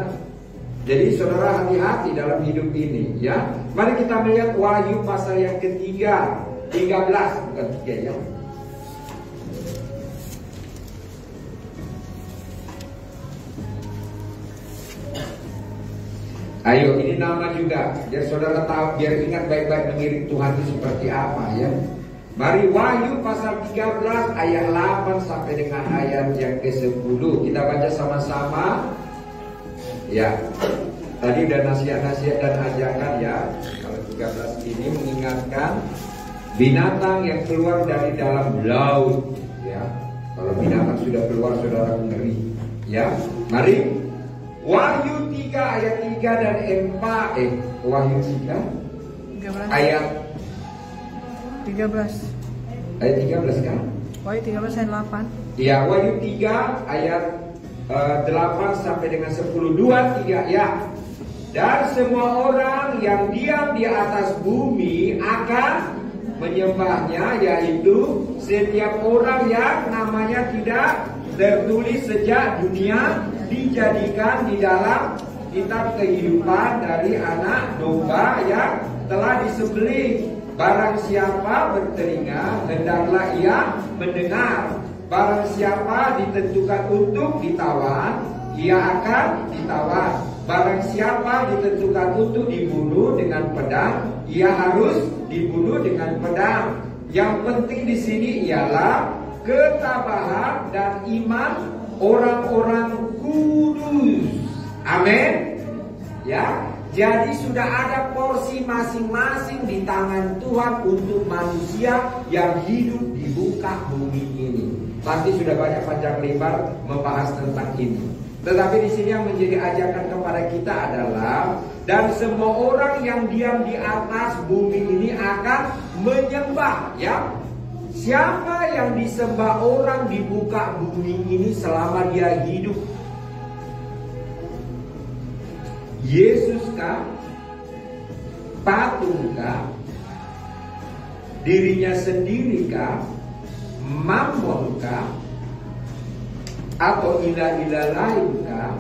Jadi saudara hati-hati dalam hidup ini, ya. Mari kita melihat Wahyu pasal yang ketiga, 13, bukan 3 ya. Ayo, ini nama juga, biar saudara tahu, biar ingat baik-baik mengiring Tuhan itu seperti apa, ya. Mari Wahyu pasal 13 ayat 8 sampai dengan ayat yang ke-10. Kita baca sama-sama. Ya, tadi udah nasihat-nasihat dan ajakan, ya. Kalau 13 ini mengingatkan binatang yang keluar dari dalam laut, ya. Kalau binatang sudah keluar, saudara ngeri, ya. Mari Wahyu 3 ayat 3 dan 4. Wahyu 3 ayat 13. Ayat 13 kan? Wahyu 13 ayat 8. Ya, Wahyu 3 ayat 8 sampai dengan 10. 2, 3 ya. Dan semua orang yang diam di atas bumi akan menyembahnya, yaitu setiap orang yang namanya tidak tertulis sejak dunia dijadikan di dalam kitab kehidupan dari anak domba yang telah disembelih. Barang siapa bertelinga, hendaklah ia mendengar. Barang siapa ditentukan untuk ditawan, ia akan ditawan. Barang siapa ditentukan untuk dibunuh dengan pedang, ia harus dibunuh dengan pedang. Yang penting di sini ialah ketabahan dan iman orang-orang kudus. Amin. Ya. Jadi sudah ada porsi masing-masing di tangan Tuhan untuk manusia yang hidup di muka bumi ini. Nanti sudah banyak panjang lebar membahas tentang ini. Tetapi di sini yang menjadi ajakan kepada kita adalah, dan semua orang yang diam di atas bumi ini akan menyembah, ya. Siapa yang disembah orang di muka bumi ini selama dia hidup? Yesus kah? Patung kah? Dirinya sendiri kah? Mammon kah? Atau ilah-ilah lain kah?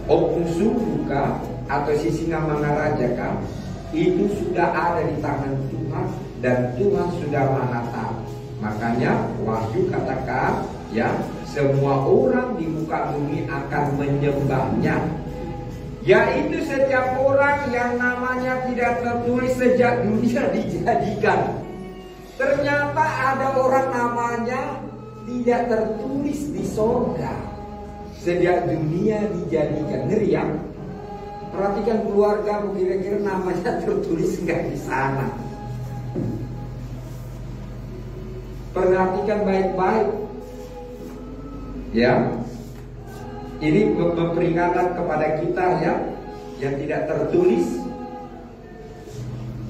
Opung suku kah? Atau Sisingamangaraja kah? Itu sudah ada di tangan Tuhan, dan Tuhan sudah Maha tahu. Makanya Wahyu katakan, ya, semua orang di muka bumi akan menyembahnya, yaitu setiap orang yang namanya tidak tertulis sejak dunia dijadikan. Ternyata ada orang namanya tidak tertulis di sorga sejak dunia dijadikan. Ngeri ya. Perhatikan keluarga, kira-kira namanya tertulis nggak di sana. Perhatikan baik-baik, ya. Ini peringatan kepada kita, ya, yang tidak tertulis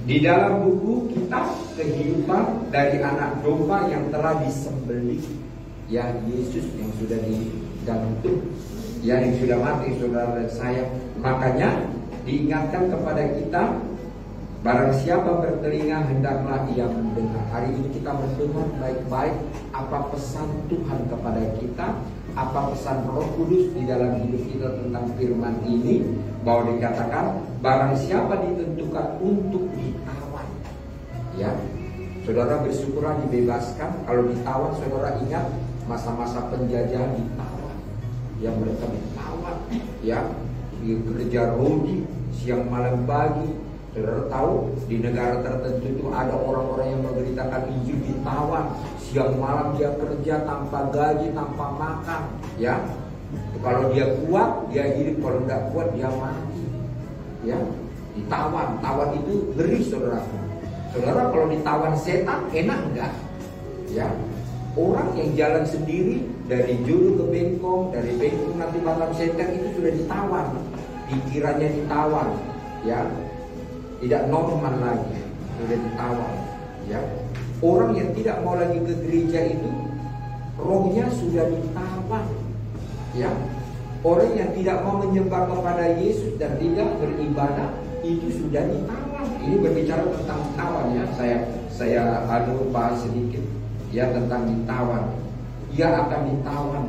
di dalam buku kitab kehidupan dari anak domba yang telah disembelih, ya, Yesus yang sudah digantung, ya, yang sudah mati, saudara dan saya. Makanya diingatkan kepada kita, barang siapa bertelinga hendaklah ia mendengar. Hari ini kita mendengar baik-baik apa pesan Tuhan kepada kita, apa pesan Roh Kudus di dalam hidup kita tentang firman ini, bahwa dikatakan barang siapa ditentukan untuk ditawan, ya, saudara bersyukurlah dibebaskan. Kalau ditawan, saudara ingat masa-masa penjajahan ditawan, yang mereka ditawan, ya, kerja rodi siang malam pagi. Saudara tahu di negara tertentu itu ada orang-orang yang memberitakan Injil ditawan, siang malam dia kerja tanpa gaji, tanpa makan, ya. Kalau dia kuat dia hidup, kalau tidak kuat dia mati, ya. Ditawan, tawan itu ngeri, saudara. Saudara, kalau ditawan setan enak enggak? Ya. Orang yang jalan sendiri dari Juru ke Bengkong, dari Bengkong nanti Batam Setan, itu sudah ditawan, pikirannya ditawan, ya. Tidak normal lagi, sudah ditawan, ya. Orang yang tidak mau lagi ke gereja itu rohnya sudah ditawan, ya. Orang yang tidak mau menyembah kepada Yesus dan tidak beribadah itu sudah ditawan. Ini berbicara tentang ditawan, ya. Saya bahas sedikit, ya, tentang ditawan. Ia akan ditawan.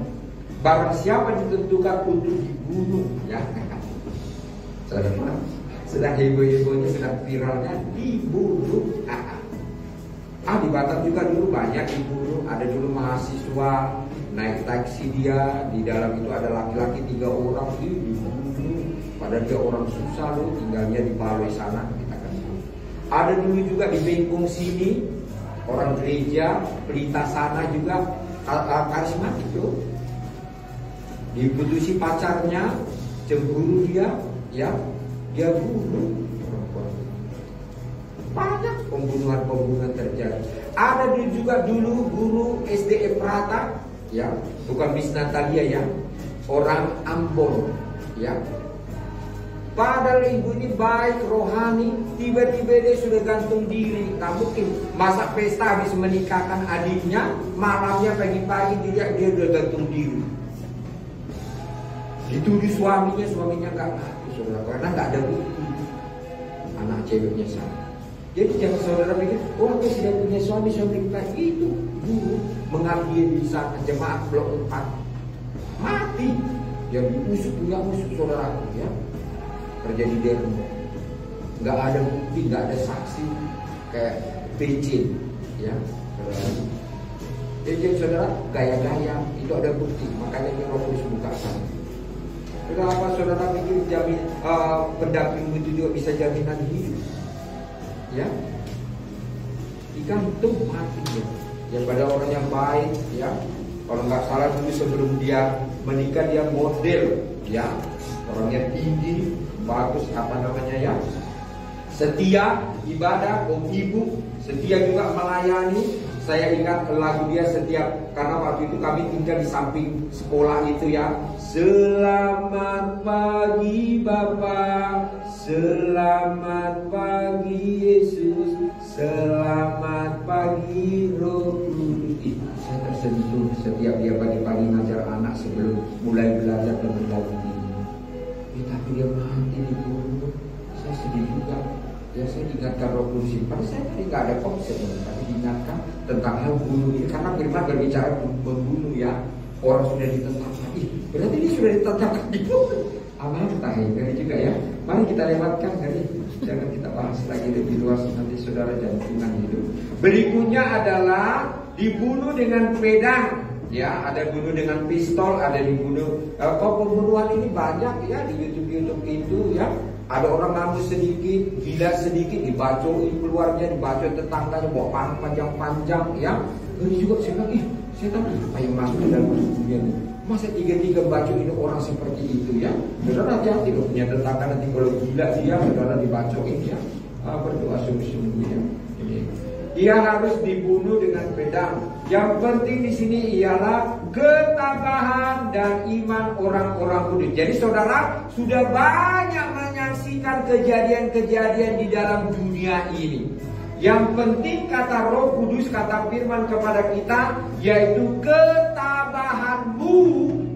barang siapa ditentukan untuk dibunuh, ya. Saudara, sedang heboh-hebohnya, sedang viralnya dibunuh. Di Batam juga dulu banyak dibunuh. Ada dulu mahasiswa naik taksi, dia di dalam itu ada laki-laki 3 orang dibunuh. Padahal dia orang susah loh, tinggalnya di Baloi sana, kita kan. Ada dulu juga di Bengkong sini, orang gereja Pelita sana juga karismatik tuh. Diputusi pacarnya, cemburu dia, ya, dia bunuh. Banyak pembunuhan terjadi. Ada juga dulu guru SD Prata, ya, bukan Miss Natalia, ya, orang Ambon, ya. Padahal ibu ini baik, rohani, tiba-tiba dia sudah gantung diri. Tak mungkin masa pesta habis menikahkan adiknya, malamnya pagi-pagi dia udah gantung diri. Dituduh suaminya nggak ngaku, saudara, karena nggak ada bukti. Anak ceweknya sama. Jadi jangan saudara pikir, oh aku sudah punya suami baik. Itu guru mengabdi di sana, jemaat blok 4 mati. Yang punya musuh saudara, ya, terjadi demo. Nggak ada bukti, nggak ada saksi, kayak PC, ya, saudara. Jadi saudara, gaya-gaya itu ada bukti, makanya Roh Kudus bukakan. Kenapa saudara pikir pendamping itu juga bisa jaminan hidup? Ya, digantung matinya. Ya, pada orang yang baik, ya, kalau nggak salah dulu sebelum dia menikah dia model, ya, orangnya tinggi, bagus, apa namanya, ya, setia ibadah, ibu, setia juga melayani. Saya ingat lagu dia setiap, karena waktu itu kami tinggal di samping sekolah itu, ya. Selamat pagi Bapa, selamat pagi Yesus, selamat pagi Roh Kudus. Saya tersentuh setiap dia pagi-pagi ngajar anak sebelum mulai belajar dengan lagu ini. Tapi dia mati dibunuh. Saya sedih juga. Ya, saya diingatkan Roh Kudus. Padahal saya tadi nggak ada konsep, tapi diingatkan tentang hal bunuh ini. Karena firman berbicara membunuh, ya. Orang sudah ditetapkan. Berarti dia sudah ditetapkan dibunuh. Amanah, dari juga, ya. Mari kita lewatkan dari. Jangan kita bahas lagi lebih luas, nanti saudara jantungan hidup. Berikutnya adalah dibunuh dengan pedang. Ya, ada bunuh dengan pistol, ada dibunuh. Pembunuhan ini banyak, ya, di YouTube itu, ya. Ada orang ngamuk sedikit, gila sedikit, dibacoin keluarnya, dibacoin tetangganya, bawa panah panjang-panjang, ya. Ini juga saya bilang, saya tahu apa yang masuk ke dalam dunia ini. Masa 3 bacoin ini orang seperti itu, ya. Saudara hati-hati loh, punya tetangga nanti kalau gila dia, saudara dibacoin, ya. Berdoa sungguh-sungguh, ya. Dia harus dibunuh dengan pedang. Yang penting di sini ialah ketabahan dan iman orang-orang kudus. Jadi saudara sudah banyak menyaksikan kejadian-kejadian di dalam dunia ini. Yang penting kata Roh Kudus, kata firman kepada kita, yaitu ketabahanmu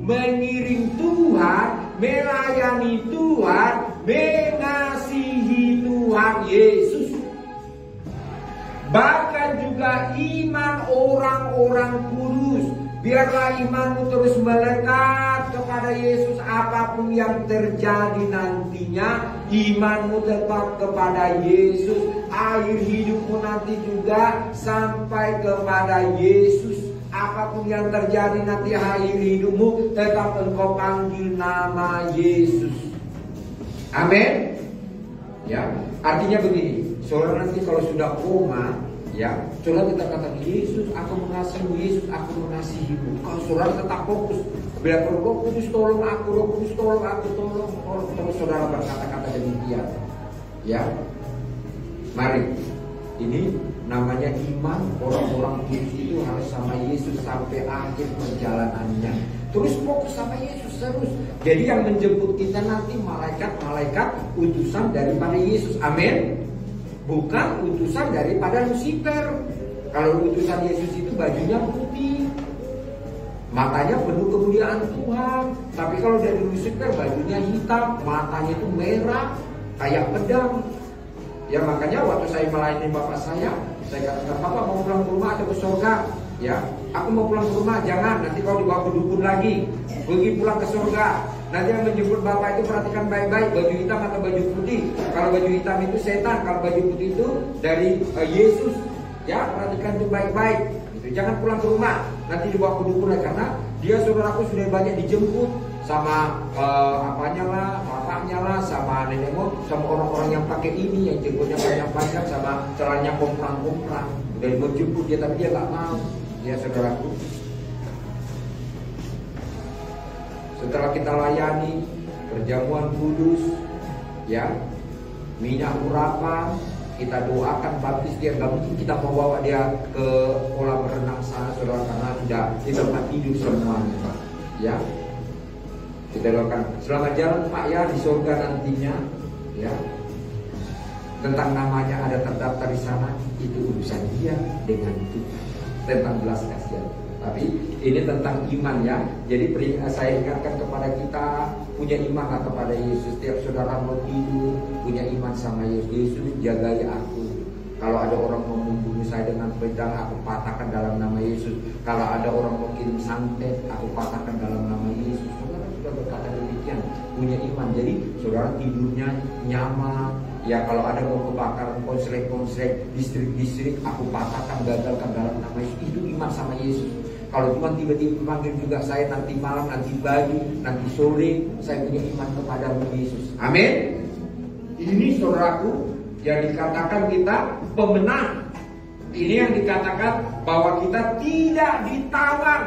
mengiring Tuhan, melayani Tuhan, mengasihi Tuhan Yesus. Bahkan juga iman orang-orang kudus. Biarlah imanmu terus melekat kepada Yesus. Apapun yang terjadi nantinya, imanmu tetap kepada Yesus. Akhir hidupmu nanti juga sampai kepada Yesus. Apapun yang terjadi nanti akhir hidupmu, tetap engkau panggil nama Yesus. Amin. Ya, artinya begini. Saudara nanti kalau sudah koma, ya, saudara kita katakan, Yesus aku mengasihimu, Yesus aku mengasihimu. Kalau saudara tetap fokus, bila Roh Kudus tolong aku, Roh Kudus tolong aku, tolong saudara berkata-kata demikian. Ya, mari, ini namanya iman orang-orang kudus itu harus sama Yesus sampai akhir perjalanannya. Terus fokus sama Yesus terus. Jadi yang menjemput kita nanti malaikat-malaikat utusan daripada Yesus. Amin. Bukan utusan daripada Lucifer. Kalau utusan Yesus itu bajunya putih, matanya penuh kemuliaan Tuhan. Tapi kalau dari Lucifer bajunya hitam, matanya itu merah kayak pedang. Ya makanya waktu saya melayani bapak saya katakan, Bapak mau pulang ke rumah atau ke surga? Ya, aku mau pulang ke rumah. Jangan, nanti kau dibawa ke dukun lagi. Pergi pulang ke surga. Nanti yang menjemput Bapak itu perhatikan baik-baik, baju hitam atau baju putih. Kalau baju hitam itu setan, kalau baju putih itu dari Yesus. Ya, perhatikan itu baik-baik. Gitu. Jangan pulang ke rumah, nanti dibawa ke dukun lagi. Karena dia saudaraku sudah banyak dijemput sama apanya lah, bapaknya lah, sama nenek moyang, sama orang-orang yang pakai ini, yang jenggotnya banyak-banyak, sama celananya komprang-komprang. Udah mau jemput dia, tapi dia nggak mau. Ya saudaraku. Setelah kita layani perjamuan kudus, ya, minyak urapan, kita doakan baptis dia. Gak mungkin kita membawa dia ke kolam renang sana, saudara, karena sudah di tempat tidur semuanya, Pak. Ya, kita doakan selamat jalan Pak ya di surga nantinya. Ya, tentang namanya ada terdaftar di sana, itu urusan dia dengan Tuhan. Tentang belas kasihan. Tapi ini tentang iman ya. Jadi saya ingatkan kepada kita, punya iman kepada Yesus. Setiap saudara mau tidur, punya iman sama Yesus. Yesus jagai aku. Kalau ada orang mau membunuh saya dengan pedang, aku patahkan dalam nama Yesus. Kalau ada orang mau kirim santet, aku patahkan dalam nama Yesus. Saudara sudah berkata demikian, punya iman. Jadi saudara tidurnya nyaman. Ya, kalau ada mau kebakaran konslet, distrik, aku patahkan, gagalkan dalam nama Yesus. Itu iman sama Yesus. Kalau Tuhan tiba-tiba panggil juga saya nanti malam, nanti pagi, nanti sore, saya punya iman kepada Yesus. Amin. Ini saudaraku yang dikatakan kita pemenang. Ini yang dikatakan bahwa kita tidak ditawan.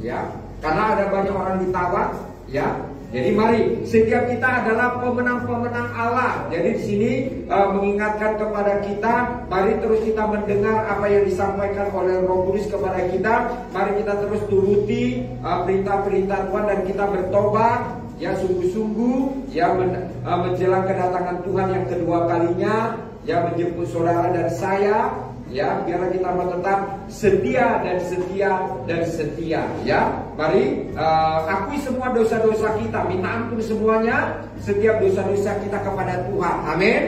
Ya, karena ada banyak orang ditawan. Ya, jadi mari setiap kita adalah pemenang-pemenang Allah. Jadi di sini mengingatkan kepada kita, mari terus kita mendengar apa yang disampaikan oleh Roh Kudus kepada kita. Mari kita terus turuti perintah-perintah Tuhan dan kita bertobat. Ya, sungguh-sungguh ya menjelang kedatangan Tuhan yang kedua kalinya, ya menjemput saudara dan saya. Ya, biarlah kita tetap setia dan setia dan setia. Ya, mari akui semua dosa-dosa kita, minta ampun semuanya, setiap dosa-dosa kita kepada Tuhan. Amin.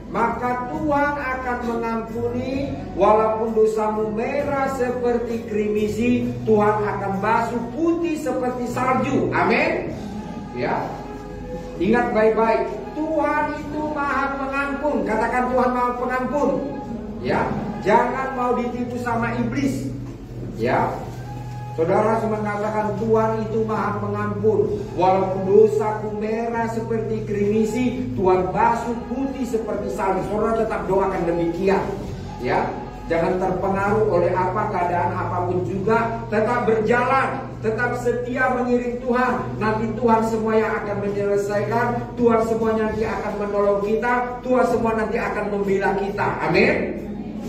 Maka Tuhan akan mengampuni, walaupun dosamu merah seperti krimisi, Tuhan akan basuh putih seperti salju. Amin. Ya, ingat baik-baik, Tuhan itu Maha Pengampun. Katakan Tuhan Maha Pengampun. Ya, jangan mau ditipu sama iblis. Ya, saudara mengatakan Tuhan itu Maha Pengampun. Walaupun dosaku merah seperti krimisi, Tuhan basuh putih seperti salju. Saudara tetap doakan demikian. Ya, jangan terpengaruh oleh apa keadaan apapun juga. Tetap berjalan, tetap setia mengiring Tuhan. Nanti Tuhan semua yang akan menyelesaikan. Tuhan semua nanti akan menolong kita. Tuhan semua nanti akan membela kita. Amin.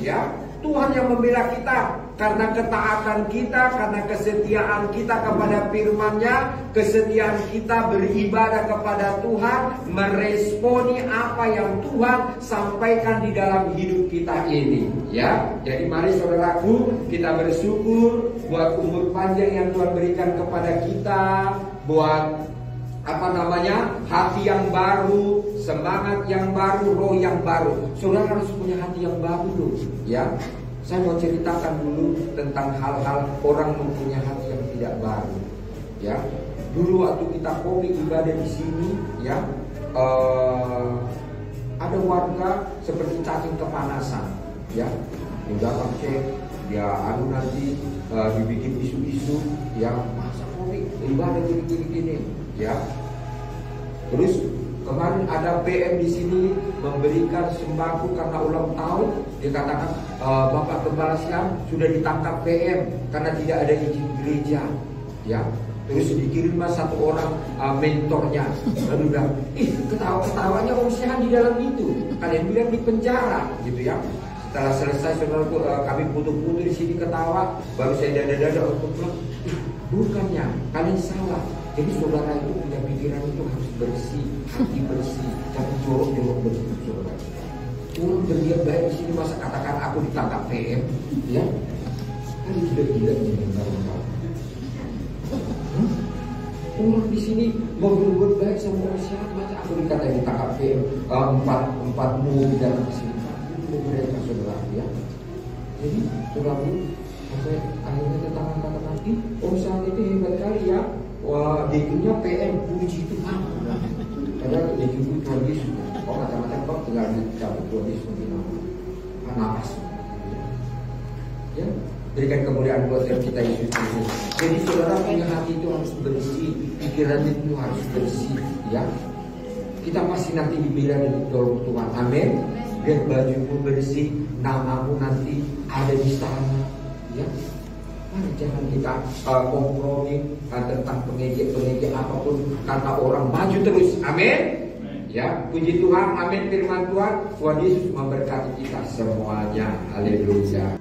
Ya, Tuhan yang membela kita karena ketaatan kita, karena kesetiaan kita kepada firman-Nya, kesetiaan kita beribadah kepada Tuhan, meresponi apa yang Tuhan sampaikan di dalam hidup kita ini. Ya, jadi mari saudaraku, kita bersyukur buat umur panjang yang Tuhan berikan kepada kita, buat hati yang baru, semangat yang baru, roh yang baru. Saudara harus punya hati yang baru loh. Ya, saya mau ceritakan dulu tentang hal-hal orang mempunyai hati yang tidak baru. Ya, dulu waktu kita COVID ibadah di sini, ya, ada warga seperti cacing kepanasan. Ya, udah cek, dia nanti dibikin isu-isu, ya, masa COVID ibadah gini-gini. Ya, terus kemarin ada PM di sini memberikan sembako karena ulang tahun. Dia katakan Bapak Gembala Siam sudah ditangkap PM karena tidak ada izin gereja. Ya, terus dikirimlah satu orang mentornya. Lalu bilang, ketawa-ketawanya Om Siam di dalam itu. Kalian bilang di penjara, gitu ya. Setelah selesai saudara kami putu-putu di sini ketawa, baru saya dada-dada untuk bilang, bukannya kalian salah. Jadi saudara itu punya pikiran itu harus bersih, hati bersih, jangan jorok-jorok begitu saudara. Orang berniat baik di sini masa katakan aku ditangkap PM, ya? Kan gila-gila ini benar-benar. Orang di sini mau berbuat baik sama masyarakat, masa aku dikatakan ditangkap PM, empat mu di dalam sini. Itu mereka saudara, ya. Jadi saudara, Sampai akhirnya tetangga katakan, Om San itu hebat kali ya. Wah, dejunya PM, puji Tuhan. Padahal deju Tuhan Yesus. Oh, macam-macam kok tinggal dicabut Tuhan Yesus nafas. Ya, berikan kemuliaan buat kita Yesus Kristus. Jadi saudara punya hati itu harus bersih, pikiran itu harus bersih, ya. Kita masih nanti dibela dan ditolong Tuhan. Amin. Biar bajumu bersih, namamu nanti ada di sana, ya. Mari jangan kita kompromi tentang pengejek apapun kata orang, maju terus. Amin. Ya, puji Tuhan. Amin. Firman Tuhan Yesus memberkati kita semuanya. Haleluya.